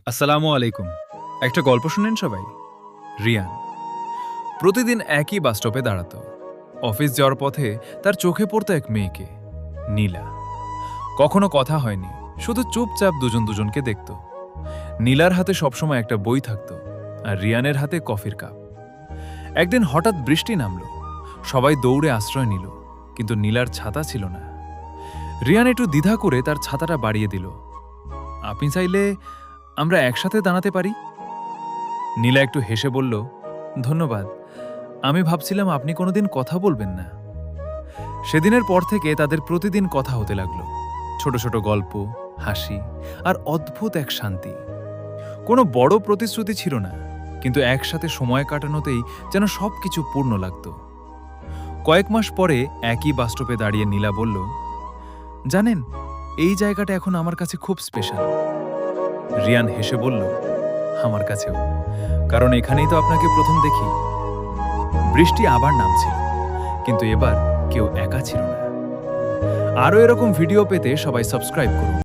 আসসালামু আলাইকুম। একটা গল্প শুনেন সবাই। রিয়ান প্রতিদিন একই বাস স্টপে দাঁড়াতো। অফিস যাওয়ার পথে তার চোখে পড়তো এক মেয়েকে, নীলা। কখনো কথা হয়নি, শুধু চুপচাপ দুজন দুজনকে দেখত। নীলার হাতে সবসময় একটা বই থাকতো, আর রিয়ানের হাতে কফির কাপ। একদিন হঠাৎ বৃষ্টি নামল, সবাই দৌড়ে আশ্রয় নিল, কিন্তু নীলার ছাতা ছিল না। রিয়ান একটু দ্বিধা করে তার ছাতাটা বাড়িয়ে দিল। আপনি চাইলে আমরা একসাথে দাঁড়াতে পারি। নীলা একটু হেসে বলল, ধন্যবাদ, আমি ভাবছিলাম আপনি কোনোদিন কথা বলবেন না। সেদিনের পর থেকে তাদের প্রতিদিন কথা হতে লাগলো, ছোট ছোট গল্প, হাসি আর অদ্ভুত এক শান্তি। কোনো বড় প্রতিশ্রুতি ছিল না, কিন্তু একসাথে সময় কাটানোতেই যেন সবকিছু পূর্ণ লাগত। কয়েক মাস পরে একই বাস স্টপে দাঁড়িয়ে নীলা বলল, জানেন, এই জায়গাটা এখন আমার কাছে খুব স্পেশাল। রিয়ান হেসে বলল, আমার কাছেও, কারণ এখানেই তো আপনাকে প্রথম দেখি। বৃষ্টি আবার নামছিল, কিন্তু এবার কেউ একা ছিল না। আরও এরকম ভিডিও পেতে সবাই সাবস্ক্রাইব করুন।